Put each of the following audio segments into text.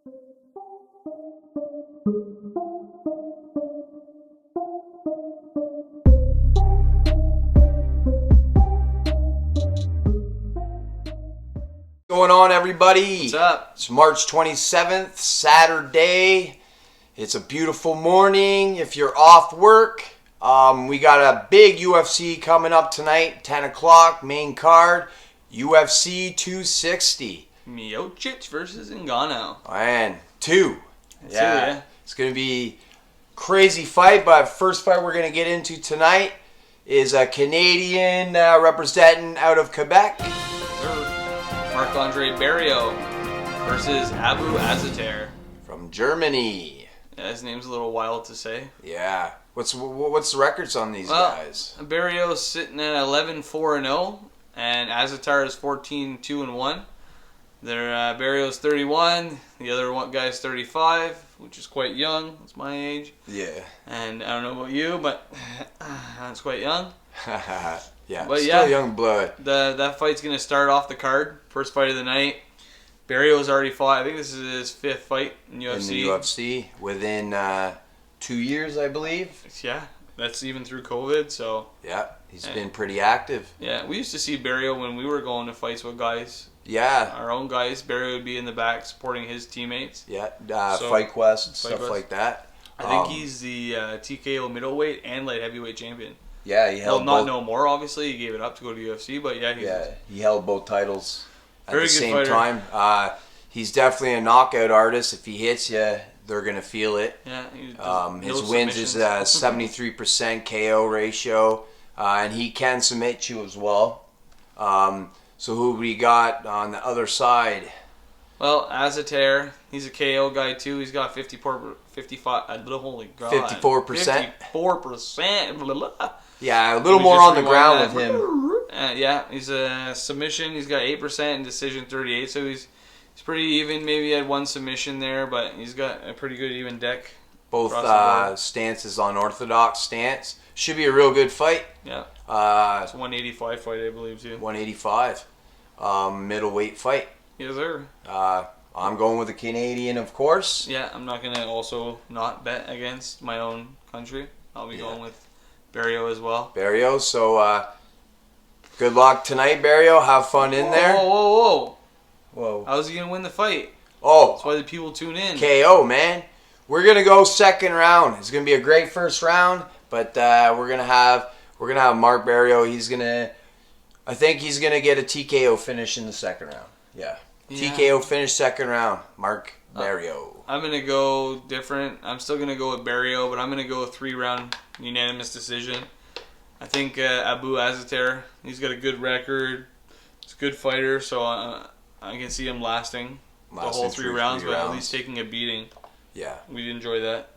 What's going on, everybody? What's up? It's March 27th, Saturday. It's a beautiful morning if you're off work. We got a big UFC coming up tonight, 10 o'clock, main card, UFC 260. Miocic versus Ngannou. And two. Yeah. It's going to be a crazy fight, but first fight we're going to get into tonight is a Canadian representing out of Quebec. Marc-Andre Barriault versus Abu Azater From Germany. Yeah, his name's a little wild to say. Yeah. What's the records on these guys? Barriault's sitting at 11-4-0, and Azater is 14-2-1. Barriault's 31, the other one guy's 35, which is quite young. That's my age. Yeah. And I don't know about you, but that's quite young. Yeah, but still young blood. That fight's going to start off the card. First fight of the night. Barriault's already fought. I think this is his fifth fight in UFC. In the UFC within 2 years, I believe. Yeah, that's even through COVID. So yeah, he's been pretty active. Yeah, we used to see Barriault when we were going to fights with guys. Yeah. Our own guys. Barriault would be in the back supporting his teammates. Yeah, Fight Quest, stuff like that. I think he's the TKO middleweight and light heavyweight champion. Yeah, he held both. No more, obviously. He gave it up to go to UFC, but he held both titles at the same fighter. time. He's definitely a knockout artist. If he hits you, they're going to feel it. Yeah. His wins is a 73% KO ratio, and he can submit you as well. So who we got on the other side? Well, Azater, he's a KO guy too. He's got 55, holy God. 54%? 54%. Yeah, a little more on the ground with him. Yeah, he's a submission. He's got 8% and decision 38, so he's pretty even. Maybe he had one submission there, but he's got a pretty good even deck. Both stances on orthodox stance. Should be a real good fight. Yeah. It's a 185 fight, I believe, too. 185. Middleweight fight. Yes, sir. I'm going with the Canadian, of course. Yeah, I'm not going to also not bet against my own country. I'll be going with Barriault as well. Barriault, so good luck tonight, Barriault. Have fun in there. Whoa. How's he going to win the fight? Oh. That's why the people tune in. KO, man. We're going to go second round. It's going to be a great first round, but we're going to have Marc Barriault. I think he's going to get a TKO finish in the second round. Yeah. TKO finish second round. Marc Barriault. I'm going to go different. I'm still going to go with Barriault, but I'm going to go 3-round unanimous decision. I think Abu Azater, he's got a good record. He's a good fighter, so I can see him lasting the whole three rounds, but at least taking a beating. Yeah. We'd enjoy that.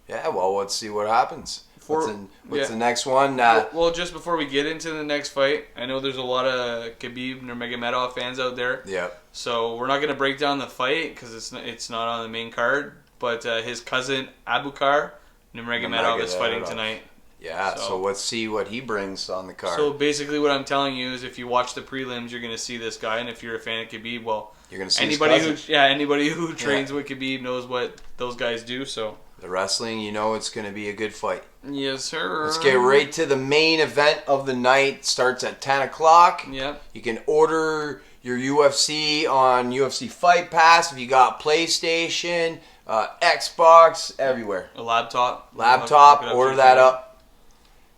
Yeah, well, let's see what happens. What's the next one? Well, just before we get into the next fight, I know there's a lot of Khabib Nurmagomedov fans out there. Yeah. So we're not going to break down the fight because it's not on the main card. But his cousin Abukar Nurmagomedov is fighting tonight. Yeah. So let's see what he brings on the card. So basically, what I'm telling you is, if you watch the prelims, you're going to see this guy, and if you're a fan of Khabib, well, you're going to see anybody who trains with Khabib knows what those guys do. So. The wrestling, it's going to be a good fight. Yes, sir. Let's get right to the main event of the night. Starts at 10 o'clock. Yep. You can order your UFC on UFC Fight Pass if you got PlayStation, Xbox, everywhere. A laptop. Order that up.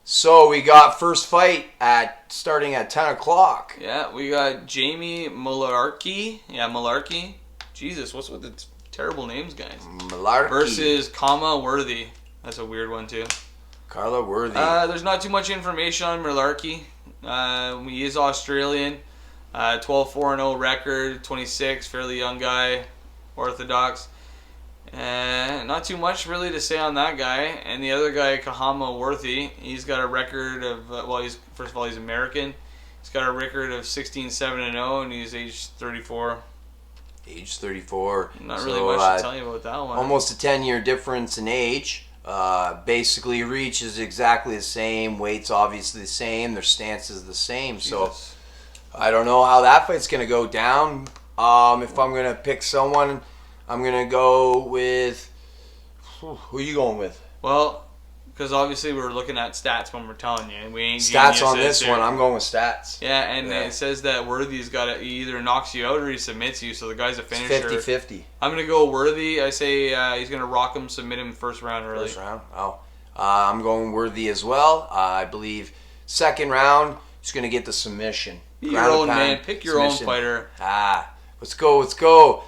So we got first fight starting at 10 o'clock. Yeah, we got Jamie Mullarkey. Yeah, Mullarkey. Jesus, what's with the terrible names, guys? Mullarkey. Versus Kama Worthy. That's a weird one, too. Carla Worthy. There's not too much information on Mullarkey. He is Australian. 12-4-0 record. 26, fairly young guy. Orthodox. Not too much really to say on that guy. And the other guy, Kahama Worthy, he's got a record of, first of all, he's American. He's got a record of 16-7-0, and he's age 34. Age 34. Not really much to tell you about that one. Almost a 10-year difference in age. Basically, reach is exactly the same. Weight's obviously the same. Their stance is the same. Jesus. So I don't know how that fight's going to go down. If I'm going to pick someone, I'm going to go with... Who are you going with? Well, because obviously we're looking at stats when we're telling you. And we ain't Stats on this one. I'm going with stats. Yeah, and it says that Worthy's got to either knocks you out or he submits you. So the guy's a finisher. 50-50. I'm going to go Worthy. I say he's going to rock him, submit him first round early. First round? Oh. I'm going Worthy as well. I believe second round, he's going to get the submission. Be your own man. Pick your own fighter. Let's go.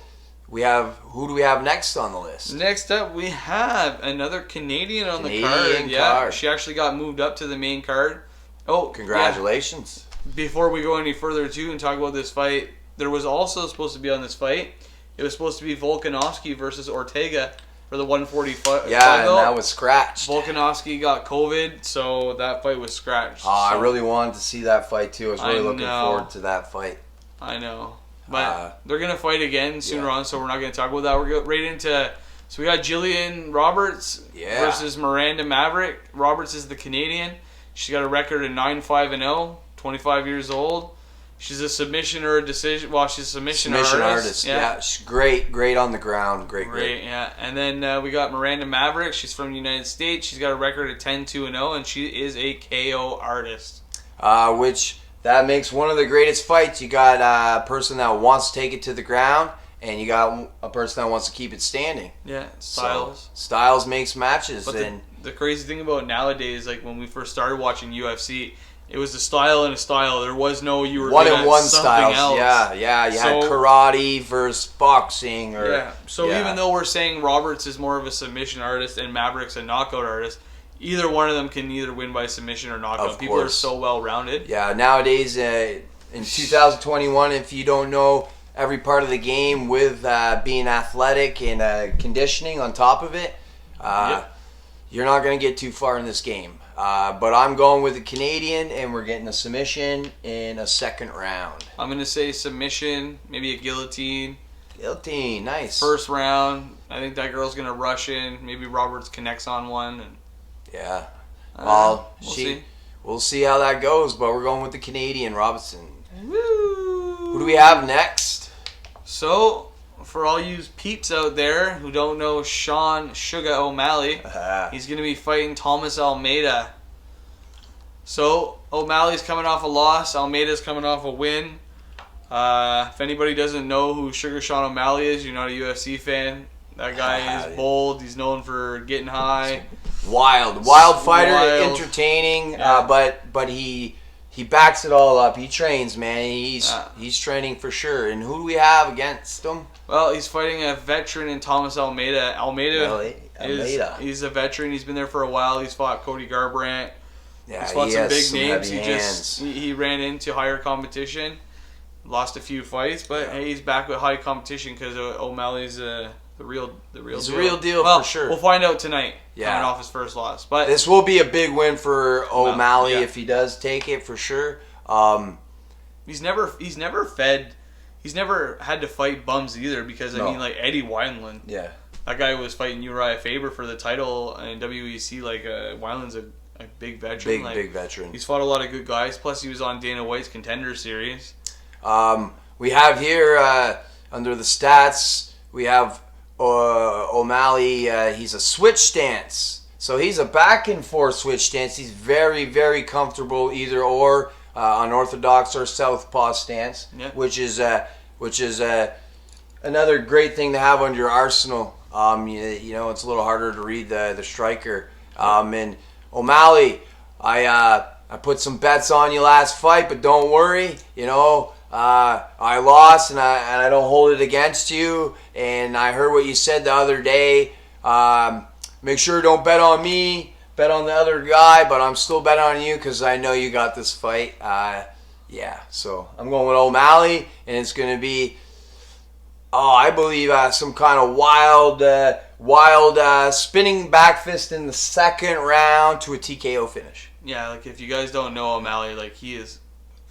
Who do we have next on the list? Next up, we have another Canadian on the card. Yeah, she actually got moved up to the main card. Oh, congratulations! Yeah. Before we go any further too and talk about this fight, there was also supposed to be on this fight. It was supposed to be Volkanovski versus Ortega for the 145. Yeah, and that was scratched. Volkanovski got COVID, so that fight was scratched. I really wanted to see that fight too. I was really looking forward to that fight. I know. But they're going to fight again sooner on, so we're not going to talk about that. We're going right into... So we got Jillian Roberts versus Miranda Maverick. Roberts is the Canadian. She's got a record of 9-5-0, 25 years old. She's a submission or a decision... Well, she's a submission artist. Yeah, she's great on the ground. Great. Yeah. And then we got Miranda Maverick. She's from the United States. She's got a record of 10-2-0, and she is a KO artist. Which... That makes one of the greatest fights. You got a person that wants to take it to the ground, and you got a person that wants to keep it standing. Yeah, styles. So, styles makes matches. But the crazy thing about nowadays, like when we first started watching UFC, it was a style and a style. There was no you were one-on-one styles. Else. Yeah. You had karate versus boxing. Even though we're saying Roberts is more of a submission artist and Maverick's a knockout artist, either one of them can either win by submission or knockout. People are so well-rounded. Yeah, nowadays, in 2021, if you don't know every part of the game with being athletic and conditioning on top of it, you're not going to get too far in this game. But I'm going with the Canadian, and we're getting a submission in a second round. I'm going to say submission, maybe a guillotine. Guillotine, nice. First round. I think that girl's going to rush in. Maybe Roberts connects on one. Yeah. We'll see how that goes, but we're going with the Canadian Robinson. Woo! Who do we have next? So, for all you peeps out there who don't know Sean Sugar O'Malley, he's going to be fighting Thomas Almeida. So, O'Malley's coming off a loss. Almeida's coming off a win. If anybody doesn't know who Sugar Sean O'Malley is, you're not a UFC fan. That guy is bold. He's known for getting high. Wild fighter, entertaining, but he backs it all up. He trains, man. He's training for sure. And who do we have against him? Well, he's fighting a veteran in Thomas Almeida. Almeida. He's a veteran. He's been there for a while. He's fought Cody Garbrandt. Yeah, he's fought some big names. He ran into higher competition, lost a few fights, but hey, he's back with high competition because O'Malley's the real He's deal. A real deal for sure. We'll find out tonight. Coming off his first loss, but this will be a big win for O'Malley if he does take it for sure. He's never fed. He's never had to fight bums either because I mean like Eddie Wineland. Yeah, that guy was fighting Uriah Faber for the title in WEC. Like Wineland's a big veteran. Big veteran. He's fought a lot of good guys. Plus he was on Dana White's Contender Series. We have here under the stats we have. O'Malley, he's a switch stance. So he's a back and forth switch stance. He's very, very comfortable either or unorthodox or southpaw stance, which is another great thing to have under your arsenal. You know, it's a little harder to read the striker. And O'Malley, I put some bets on you last fight, but don't worry, you know. I lost, and I don't hold it against you. And I heard what you said the other day. Make sure don't bet on me, bet on the other guy, but I'm still betting on you because I know you got this fight. So I'm going with O'Malley, and it's going to be, I believe, some kind of wild spinning back fist in the second round to a TKO finish. Yeah, like if you guys don't know O'Malley, like he is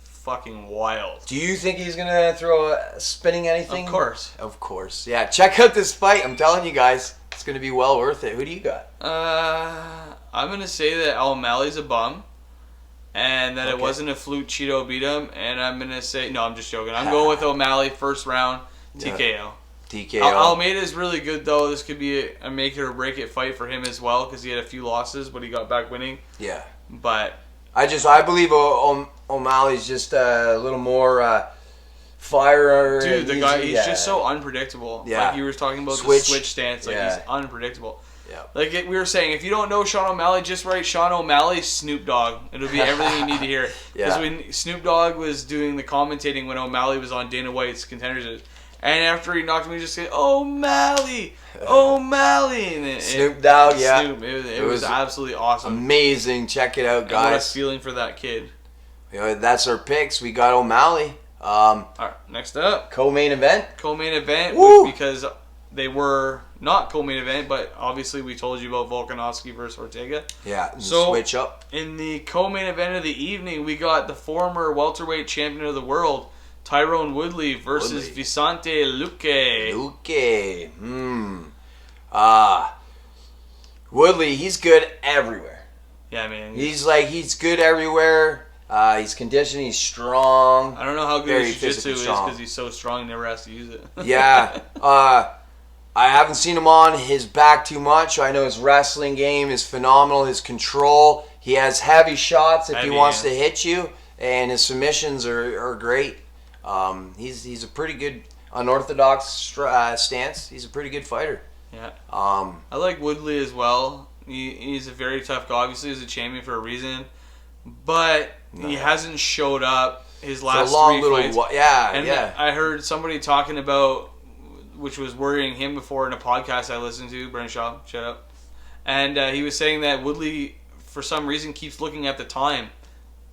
fucking wild. Do you think he's gonna throw a spinning anything? Of course. Yeah, check out this fight. I'm telling you guys, it's gonna be well worth it. Who do you got? I'm gonna say that O'Malley's a bum, and that it wasn't a fluke. Cheeto beat him, and I'm gonna say no. I'm just joking. I'm going with O'Malley first round TKO. TKO. Almeida's really good, though. This could be a make it or break it fight for him as well, because he had a few losses, but he got back winning. Yeah. But I believe O'Malley's just a little more fire. Dude, the guy, he's just so unpredictable. Yeah. Like you were talking about the switch stance. Like, he's unpredictable. Yeah. Like we were saying, if you don't know Sean O'Malley, just write Sean O'Malley, Snoop Dogg. It'll be everything you need to hear. Because when Snoop Dogg was doing the commentating when O'Malley was on Dana White's Contenders, and after he knocked him, he just said, O'Malley, O'Malley. And Snoop Dogg, Snoop, it was absolutely awesome. Amazing. Check it out, guys. And what a feeling for that kid. You know, that's our picks. We got O'Malley. All right, next up. Co-main event. Co-main event, because they were not co-main event, but obviously we told you about Volkanovski versus Ortega. Yeah, so switch up. In the co-main event of the evening, we got the former welterweight champion of the world, Tyrone Woodley versus Visante Luque. Woodley, he's good everywhere. Yeah, man. He's good everywhere. He's conditioned. He's strong. I don't know how good his jiu-jitsu is because he's so strong he never has to use it. Yeah. I haven't seen him on his back too much. I know his wrestling game is phenomenal. His control. He has heavy shots if he wants to hit you. And his submissions are great. He's a pretty good unorthodox stance. He's a pretty good fighter. Yeah. I like Woodley as well. He's a very tough guy. Obviously, he's a champion for a reason. But he hasn't showed up his last three fights. I heard somebody talking about, which was worrying him before in a podcast I listened to, Brennan Shaw, shut up. And he was saying that Woodley, for some reason, keeps looking at the time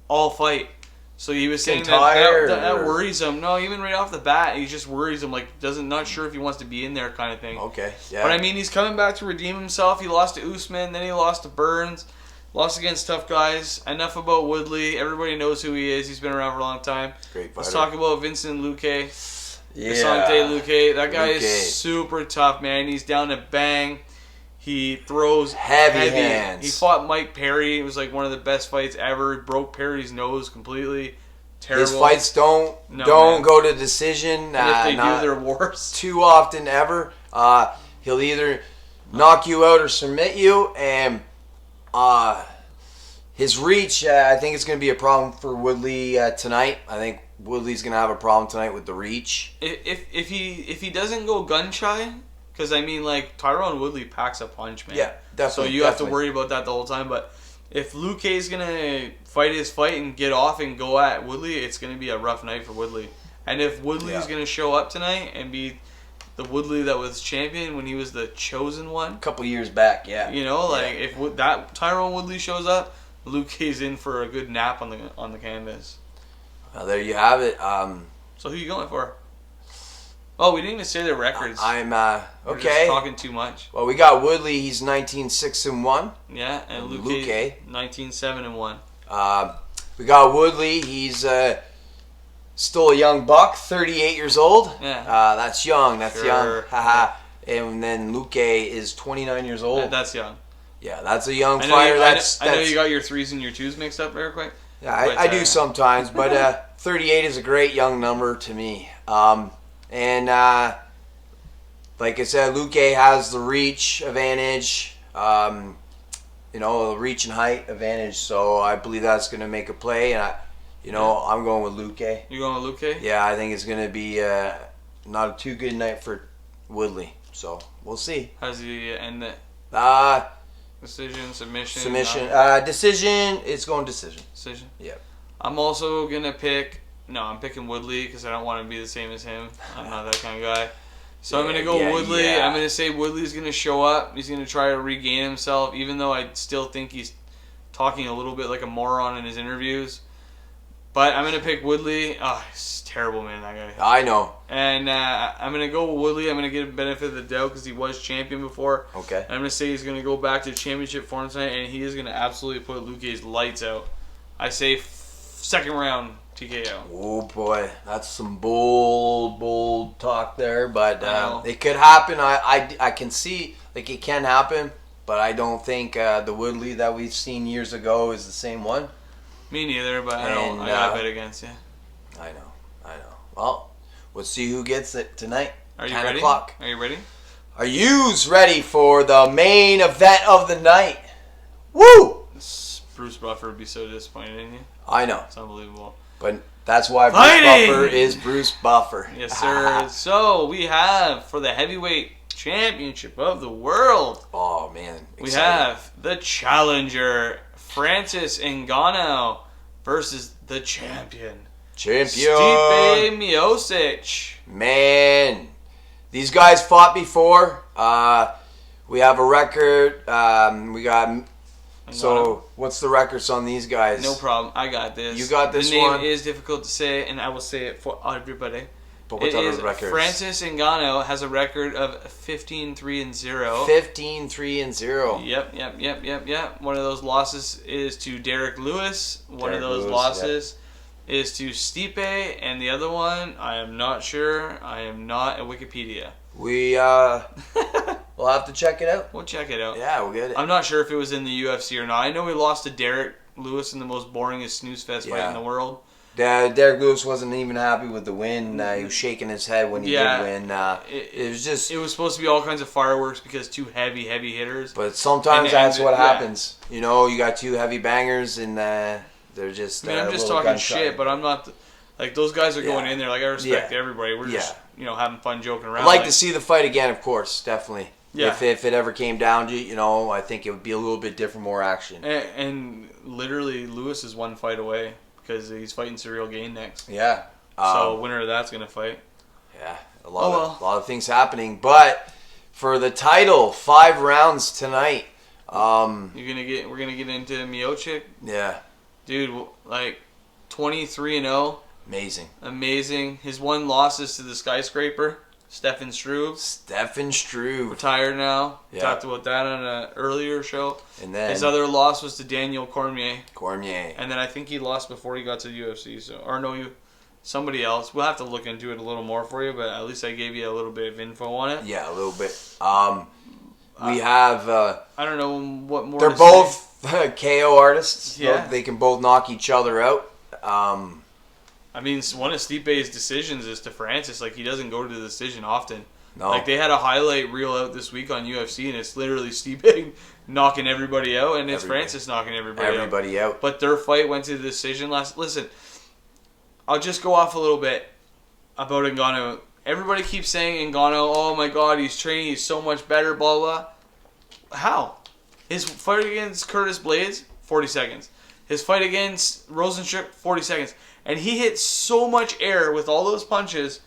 all fight. So he was saying that worries him. No, even right off the bat, he just worries him. Like, not sure if he wants to be in there kind of thing. Okay, yeah. But I mean, he's coming back to redeem himself. He lost to Usman, then he lost to Burns. Lost against tough guys. Enough about Woodley. Everybody knows who he is. He's been around for a long time. Great fighter. Let's talk about Vincent Luque. Yeah. Visante Luque. That guy is super tough, man. He's down to bang. He throws heavy hands. He fought Mike Perry. It was like one of the best fights ever. He broke Perry's nose completely. Terrible. His fights don't go to decision. And if they do, they're worse. Too often ever. He'll either knock you out or submit you, and his reach, I think it's going to be a problem for Woodley tonight. I think Woodley's going to have a problem tonight with the reach. If he doesn't go gun shy, because I mean, like, Tyrone Woodley packs a punch, man. Yeah, definitely. So you have to worry about that the whole time. But if Luque is going to fight his fight and get off and go at Woodley, it's going to be a rough night for Woodley. And if Woodley is going to show up tonight and be the Woodley that was champion when he was the chosen one, a couple years back, yeah. You know, like if that Tyrone Woodley shows up, Luque's in for a good nap on the canvas. Well, there you have it. So who you going for? Oh, we didn't even say their records. We're just talking too much. Well, we got Woodley. He's 19-6-1. Yeah, and Luque 19-7-1. We got Woodley. He's still a young buck, 38 years old. Yeah. That's young. That's young. Haha. And then Luque is 29 years old. That's young. Yeah, that's a young fighter. I know you got your 3s and your 2s mixed up very quick. Yeah, I do sometimes, but 38 is a great young number to me. And like I said, Luque has the reach advantage, the reach and height advantage. So I believe that's going to make a play. And I'm going with Luque. You going with Luque? Yeah, I think it's going to be not a too good night for Woodley. So we'll see. How does he end it? Decision, submission. Decision. It's going decision. Decision. Yep. I'm also gonna I'm picking Woodley because I don't want to be the same as him. I'm not that kind of guy. So I'm gonna go Woodley. Yeah. I'm gonna say Woodley's gonna show up. He's gonna try to regain himself, even though I still think he's talking a little bit like a moron in his interviews. But I'm gonna pick Woodley. Oh, he's terrible, man, that guy. I know. And I'm gonna go with Woodley. I'm gonna give him benefit of the doubt because he was champion before. Okay. And I'm gonna say he's gonna go back to championship form tonight, and he is gonna absolutely put Luque's lights out. I say second round TKO. Oh boy, that's some bold talk there, but it could happen. I can see like it can happen, but I don't think the Woodley that we've seen years ago is the same one. Me neither, but I gotta bet against you. I know. Well, we'll see who gets it tonight. Are you 10 ready? o'clock. Are you ready? Are yous ready for the main event of the night? Woo! Bruce Buffer would be so disappointed in you. I know. It's unbelievable. But that's why Fighting! Bruce Buffer is Bruce Buffer. Yes, sir. So we have for the heavyweight championship of the world. Oh, man. We Exciting. have the challenger, Francis Ngannou, versus the champion, Stipe Miocic. Man, these guys fought before. We have a record. We got. So, what's the records on these guys? No problem. I got this. You got this one? The one? name is difficult to say, and I will say it for everybody. But what's other records? Francis Ngannou has a record of 15-3-0. 15-3-0. Yep. One of those losses is to Derek Lewis. One of those losses is to Stipe, and the other one, I am not sure. I am not at Wikipedia. We'll have to check it out. We'll check it out. Yeah, we'll get it. I'm not sure if it was in the UFC or not. I know we lost to Derek Lewis in the most boringest snooze fest fight in the world. Derek Lewis wasn't even happy with the win. He was shaking his head when he did win. It was just... It was supposed to be all kinds of fireworks because two heavy hitters. But sometimes that's what happens. You know, you got two heavy bangers and they're just... I mean, I'm just talking shit, but I'm not... Like, those guys are going in there. Like, I respect everybody. We're just, having fun joking around. I'd like to see the fight again, of course. Definitely. Yeah. If it ever came down to, I think it would be a little bit different, more action. And literally, Lewis is one fight away because he's fighting Cyril Gane next. Yeah. So winner of that's going to fight. Yeah. A lot of things happening. But for the title, 5 rounds tonight. We're gonna get into Miocic. Yeah. Dude, like 23-0. Amazing. His one loss is to the skyscraper. Stefan Struve. Retired now. Yeah. Talked about that on an earlier show. And then his other loss was to Daniel Cormier. And then I think he lost before he got to the UFC. Somebody else. We'll have to look into it a little more for you, but at least I gave you a little bit of info on it. Yeah, a little bit. We have... I don't know what more they're to both KO artists. Yeah. They can both knock each other out. I mean, one of Stipe's decisions is to Francis. Like, he doesn't go to the decision often. No. Like, they had a highlight reel out this week on UFC, and it's literally Stipe knocking everybody out, and it's Francis knocking everybody out. But their fight went to the decision last... Listen, I'll just go off a little bit about Ngannou. Everybody keeps saying Ngannou, oh my god, he's training, he's so much better, blah, blah. How? His fight against Curtis Blades, 40 seconds. His fight against Rosenstruck, 40 seconds. And he hit so much air with all those punches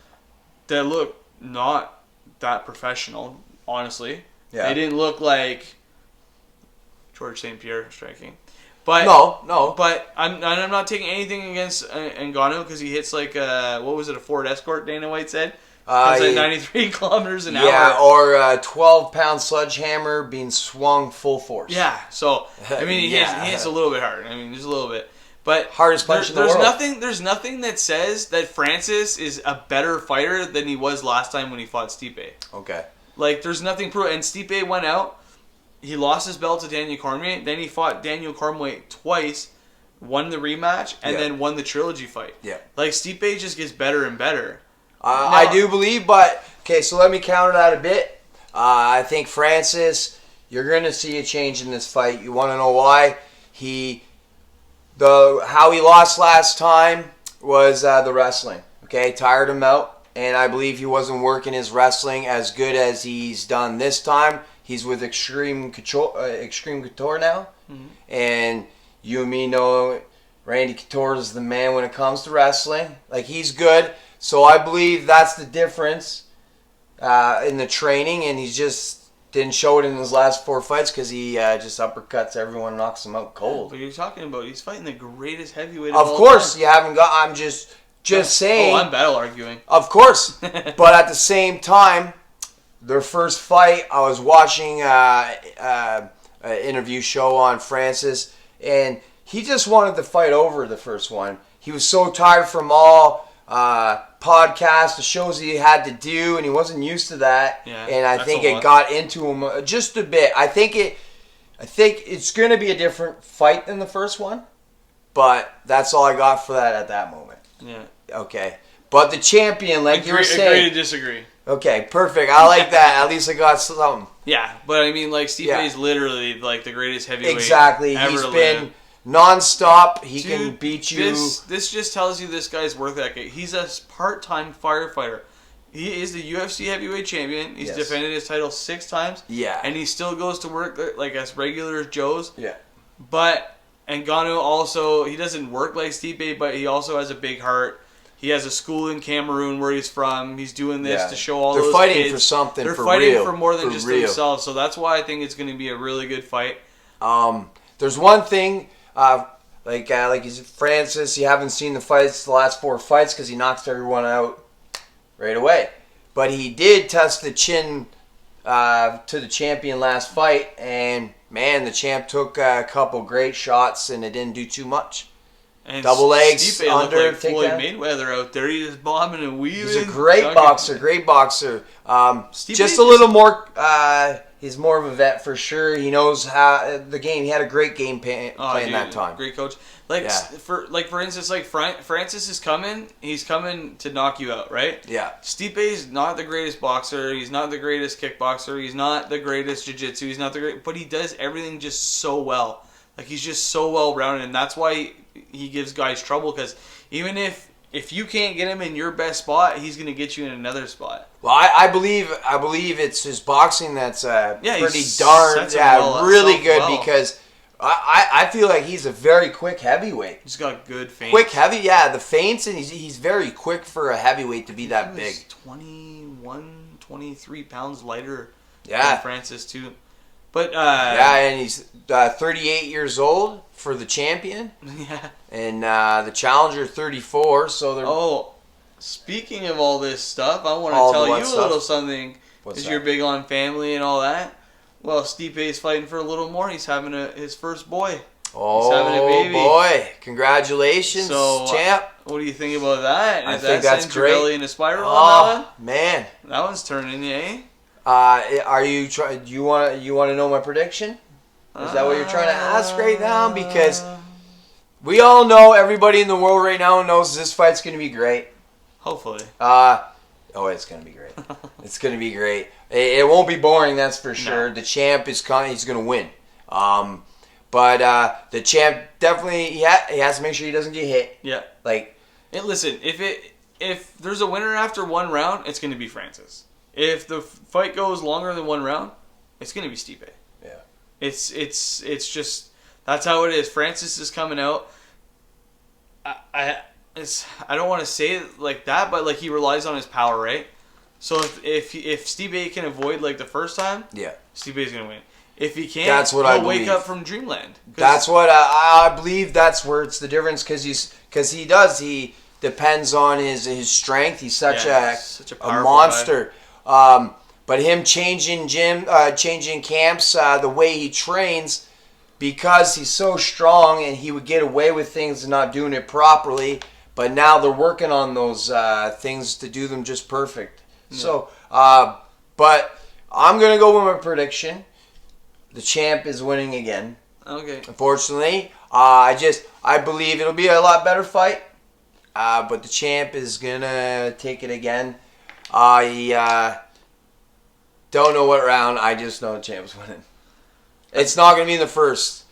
that looked not that professional, honestly. Yeah. They didn't look like George St. Pierre striking. But no. But I'm not taking anything against Ngannou because he hits like a Ford Escort, Dana White said. It's like 93 kilometers an hour. Yeah, or a 12-pound sledgehammer being swung full force. Yeah, so, I mean, he hits a little bit hard. I mean, just a little bit. But hardest punch in the world. There's nothing that says that Francis is a better fighter than he was last time when he fought Stipe. Okay. Like, there's nothing proven. And Stipe went out. He lost his belt to Daniel Cormier. Then he fought Daniel Cormier twice, won the rematch, and then won the trilogy fight. Yeah. Like, Stipe just gets better and better. I do believe, but... Okay, so let me counter that a bit. I think Francis, you're going to see a change in this fight. You want to know why? How he lost last time was the wrestling. Okay, tired him out. And I believe he wasn't working his wrestling as good as he's done this time. He's with Extreme Couture now. Mm-hmm. And you and me know Randy Couture is the man when it comes to wrestling. Like, he's good. So I believe that's the difference in the training. And he just didn't show it in his last 4 fights because he just uppercuts everyone and knocks them out cold. But you're talking about he's fighting the greatest heavyweight of course, you haven't got... I'm just saying... Oh, I'm battle arguing. Of course. But at the same time... Their first fight, I was watching an interview show on Francis, and he just wanted the fight over the first one. He was so tired from all podcasts, the shows he had to do, and he wasn't used to that. Yeah, and I think it got into him just a bit. I think it's going to be a different fight than the first one, but that's all I got for that at that moment. Yeah. Okay. But the champion, like you were saying... Agree to disagree. Okay, perfect. I like that. At least I got something. Yeah, but I mean, like, Stipe is literally like the greatest heavyweight Exactly. ever He's to been live. non-stop. He Dude, can beat you. This just tells you this guy's worth ethic. He's a part-time firefighter. He is the UFC heavyweight champion. He's defended his title 6 times. Yeah. And he still goes to work like as regular as Joe's. Yeah. But Ngannou also, he doesn't work like Stipe, but he also has a big heart. He has a school in Cameroon where he's from. He's doing this to show all those kids. They're fighting for something. They're for fighting real, for more than for just real. themselves. So that's why I think it's going to be a really good fight. There's one thing, like he's Francis. You haven't seen the last 4 fights because he knocks everyone out right away. But he did test the chin to the champion last fight, and man, the champ took a couple great shots, and it didn't do too much. And Double legs, Stipe under, looked like Floyd takedown. Mayweather out there. He was bombing and weaving. He's a great boxer. Stipe Just a little more. He's more of a vet for sure. He knows how the game. He had a great game plan that time. Great coach. For instance, like Francis is coming. He's coming to knock you out, right? Yeah. Stipe's not the greatest boxer. He's not the greatest kickboxer. He's not the greatest jiu-jitsu. He's not the great, but he does everything just so well. Like, he's just so well rounded, and that's why he gives guys trouble. Because even if you can't get him in your best spot, he's gonna get you in another spot. Well, I believe it's his boxing that's pretty darn really good because I feel like he's a very quick heavyweight. He's got good feints. Quick heavy, the feints, and he's very quick for a heavyweight to be that big. 21, 23 pounds lighter than Francis too. But and he's 38 years old for the champion. Yeah. And the challenger 34. So they're speaking of all this stuff, I want to tell you a little something. Because you're big on family and all that. Well, Stipe is fighting for a little more. He's having his first boy. Oh, he's having a baby. Boy. Congratulations, champ. What do you think about that? I think that's great. Belly in a spiral on that one? Man. That one's turning, eh? Are you do you want to know my prediction? Is that what you're trying to ask right now? Because we all know, everybody in the world right now knows this fight's going to be great. Hopefully. It's going to be great. It's going to be great. It won't be boring, that's for sure. No. The champ is coming. He's going to win. But the champ definitely he has to make sure he doesn't get hit. Yeah. Listen, if there's a winner after one round, it's going to be Francis. If the fight goes longer than one round, it's going to be Stipe. Yeah. It's just that's how it is. Francis is coming out. I don't want to say it like that, but like he relies on his power, right? So if Stipe can avoid like the first time, Stipe's gonna win. If he can't, he'll wake up from dreamland. That's what I believe. That's where it's the difference he depends on his strength. He's such a monster. But him changing camps, the way he trains, because he's so strong and he would get away with things and not doing it properly. But now they're working on those things to do them just perfect. Yeah. So, but I'm going to go with my prediction. The champ is winning again. Okay. Unfortunately, I believe it'll be a lot better fight. But the champ is going to take it again. I don't know what round. I just know the champ's winning. It's not going to be in the first.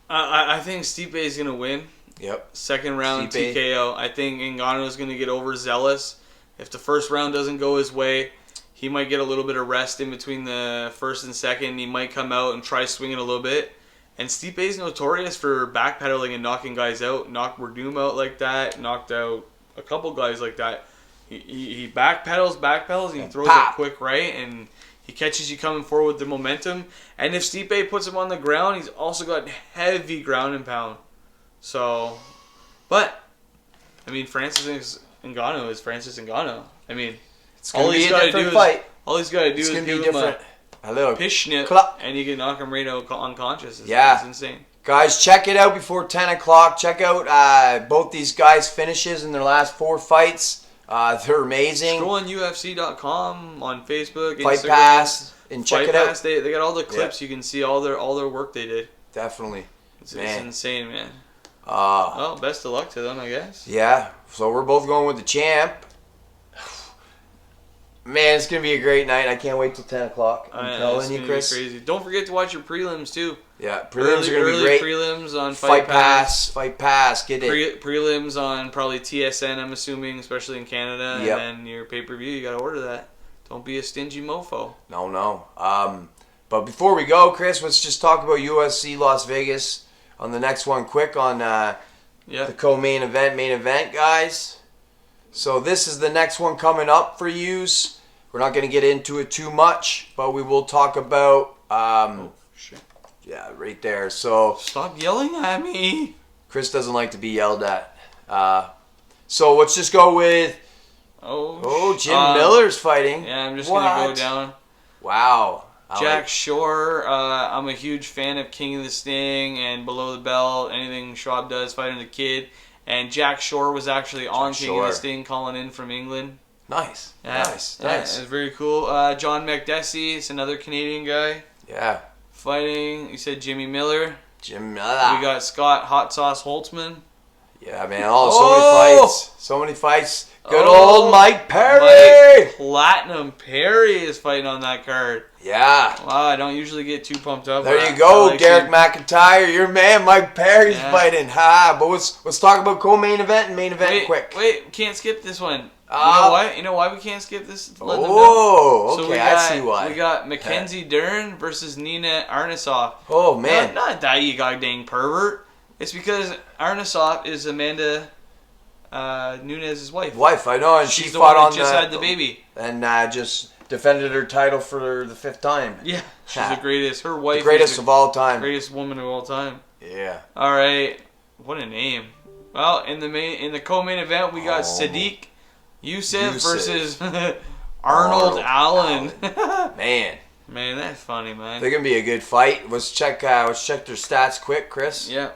I think Stipe is going to win. Yep. Second round Stipe. TKO. I think Ngannou is going to get overzealous. If the first round doesn't go his way, he might get a little bit of rest in between the first and second. He might come out and try swinging a little bit. And Stipe is notorious for backpedaling and knocking guys out. Knocked Werdum out like that. Knocked out a couple guys like that. He backpedals, and he throws a quick right, and he catches you coming forward with the momentum. And if Stipe puts him on the ground, he's also got heavy ground and pound. So, but, I mean, Francis Ngannou is Francis Ngannou. I mean, all he's got to do is give him a pish snip, and you can knock him right out unconscious. It's insane. Guys, check it out before 10 o'clock. Check out both these guys' finishes in their last 4 fights. They're amazing. Scroll on UFC.com, on Facebook, Fight Instagram. Pass, and check it out. They got all the clips. You can see all their work they did. Definitely. It's insane, man. Well, best of luck to them, I guess. Yeah. So we're both going with the champ. Man, it's going to be a great night. I can't wait till 10 o'clock. I'm telling you, Chris. Crazy. Don't forget to watch your prelims, too. Yeah, prelims are going to be great. Prelims on Fight Pass. Fight Pass. Get it. Prelims on probably TSN, I'm assuming, especially in Canada. Yep. And then your pay-per-view, you got to order that. Don't be a stingy mofo. No. But before we go, Chris, let's just talk about UFC Las Vegas on the next one quick on the co-main event, guys. So this is the next one coming up for yous. We're not going to get into it too much, but we will talk about... oh, shit. Yeah, right there. So stop yelling at me. Chris doesn't like to be yelled at. So let's just go with... Jim Miller's fighting. Yeah, I'm just going to go down. Wow. Jack Shore. I'm a huge fan of King of the Sting and Below the Belt. Anything Schwab does, fighting the kid. And Jack Shore was actually on King of the Sting, calling in from England. Nice. Yeah. Nice. It's very cool. John McDessie, it's another Canadian guy. Yeah. Fighting. You said Jimmy Miller. Jim Miller. We got Scott Hot Sauce Holtzman. Yeah, man. So many fights. Good old Mike Perry. Mike Platinum Perry is fighting on that card. Yeah. Wow, I don't usually get too pumped up. There you go, Derek McIntyre. Your man, Mike Perry's fighting. But let's talk about co-main event and main event quick. Wait, can't skip this one. You know why we can't skip this? Okay, I see why. We got Mackenzie Dern versus Nina Arnisoff. Oh, man. Not that, you goddamn pervert. It's because Arnisoff is Amanda Nunes' wife. I know, and she's she fought on just had the baby. And just defended her title for the 5th time. Yeah, she's the greatest. Her wife the greatest of all time. Greatest woman of all time. Yeah. All right. What a name. Well, in the co-main event, we got Sadiq Yusef versus Arnold Allen. Man, that's funny, man. They're gonna be a good fight. Let's check their stats quick, Chris. Yeah.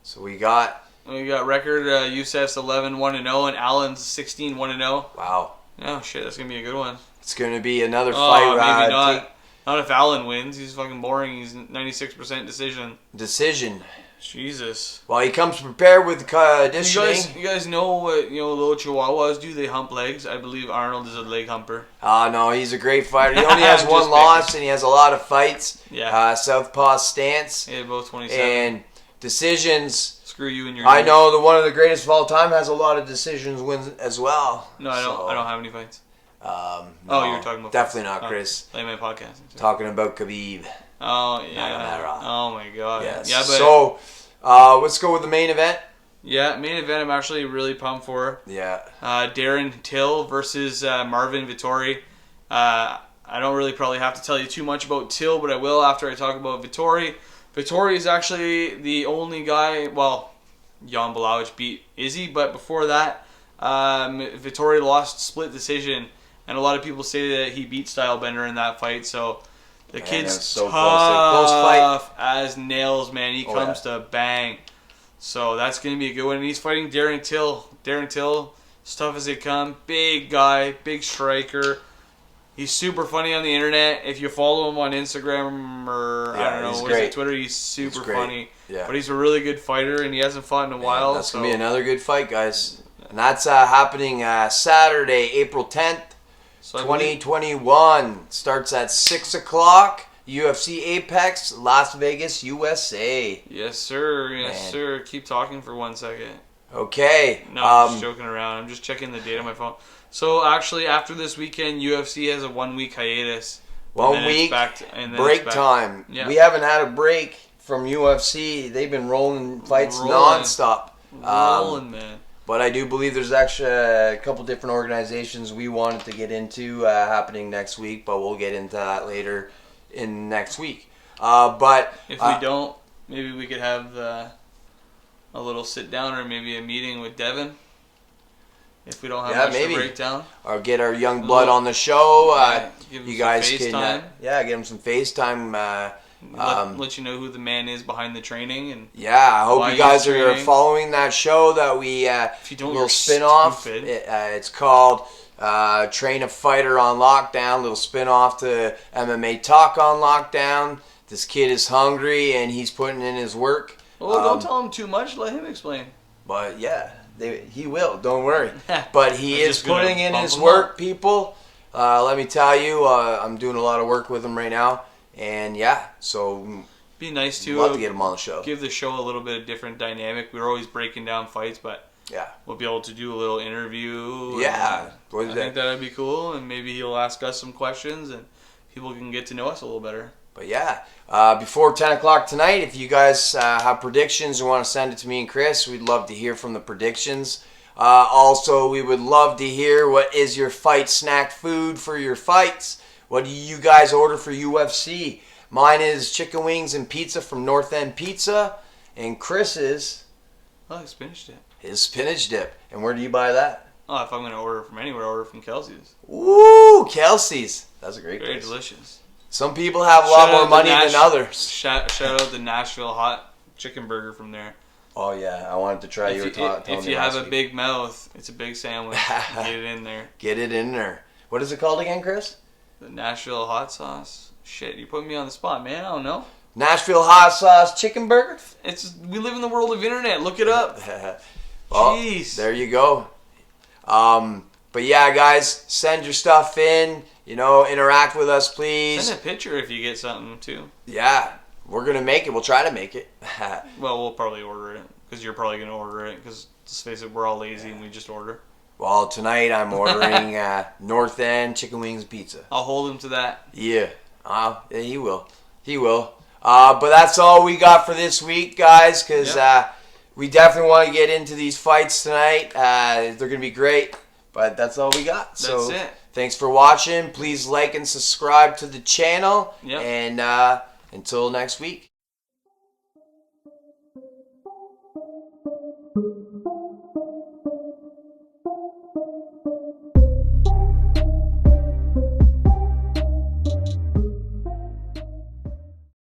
So we got record Yusef's 11-1-0 and Allen's 16-1-0. Wow. Oh shit, that's gonna be a good one. It's gonna be another fight. Maybe not. Not if Allen wins. He's fucking boring. He's 96% decision. Jesus. Well, he comes prepared with conditioning. You guys know what little Chihuahuas do? They hump legs. I believe Arnold is a leg humper. No, he's a great fighter. He only has one loss, and he has a lot of fights. Yeah. Southpaw stance. Yeah, both 27. And decisions. Screw you and your. I know one of the greatest of all time has a lot of decisions wins as well. No, I don't. I don't have any fights. No, you're talking about definitely not, Chris. Like my podcast. Talking about Khabib. Oh yeah. Oh my god. Yes. Yeah, but so let's go with the main event. Yeah, main event. I'm actually really pumped for. Yeah. Darren Till versus Marvin Vittori. I don't really probably have to tell you too much about Till, but I will after I talk about Vittori. Vittori is actually the only guy. Well, Jan Blachowicz beat Izzy, but before that, Vittori lost split decision, and a lot of people say that he beat Stylebender in that fight. So. The kid's so tough as nails, man. He comes to bang. So that's going to be a good one. And he's fighting Darren Till. Darren Till, as tough as they come. Big guy, big striker. He's super funny on the internet. If you follow him on Instagram or, I don't know, Twitter, he's super funny. Yeah. But he's a really good fighter, and he hasn't fought in a while. That's going to be another good fight, guys. And that's happening Saturday, April 10th. So 2021 starts at 6 o'clock. UFC Apex, Las Vegas, USA. Yes, sir. Yes, sir. Keep talking for 1 second. Okay. No, I'm just joking around. I'm just checking the date on my phone. So actually, after this weekend, UFC has a 1 week hiatus. 1 week break time. Yeah. We haven't had a break from UFC. They've been rolling fights nonstop. Rolling, man. But I do believe there's actually a couple different organizations we wanted to get into happening next week, but we'll get into that later in next week. But if we don't, maybe we could have a little sit down or maybe a meeting with Devin. If we don't have much to break down. Or get our young blood on the show. You guys can get him some FaceTime. Let you know who the man is behind the training, and I hope you guys are following that show that we if you don't, little spin off. It's called Train a Fighter on Lockdown. Little spin off to MMA Talk on Lockdown. This kid is hungry and he's putting in his work. Well, don't tell him too much. Let him explain. But yeah, He will. Don't worry. But he is putting in his work, people. Let me tell you, I'm doing a lot of work with him right now, and yeah, so be nice to love to get him on the show. Give the show a little bit of different dynamic. We're always breaking down fights, but yeah, we'll be able to do a little interview. Yeah, I think that'd be cool, and maybe he'll ask us some questions, and people can get to know us a little better. But yeah, before 10 o'clock tonight, if you guys have predictions or want to send it to me and Chris, we'd love to hear from the predictions. Also, we would love to hear what is your fight snack food for your fights. What do you guys order for UFC? Mine is chicken wings and pizza from North End Pizza. And Chris's... Oh, spinach dip. His spinach dip. And where do you buy that? Oh, if I'm going to order from anywhere, I order from Kelsey's. Ooh, Kelsey's. That's a great place. Very delicious. Some people have a lot more money than others. Shout out the Nashville hot chicken burger from there. Oh, yeah. I wanted to try your If you have a big mouth, it's a big sandwich. Get it in there. Get it in there. What is it called again, Chris? The Nashville hot sauce. Shit, you put me on the spot, man. I don't know. Nashville hot sauce chicken burger? We live in the world of internet. Look it up. Well, jeez. There you go. But yeah, guys, send your stuff in. Interact with us, please. Send a picture if you get something, too. Yeah. We're going to make it. We'll try to make it. Well, we'll probably order it. Because you're probably going to order it. Because, let's face it, we're all lazy and we just order. Well, tonight I'm ordering North End chicken wings and pizza. I'll hold him to that. Yeah. Yeah, he will. He will. But that's all we got for this week, guys. Because we definitely want to get into these fights tonight. They're going to be great. But that's all we got. That's it. Thanks for watching. Please like and subscribe to the channel. Yep. And... until next week.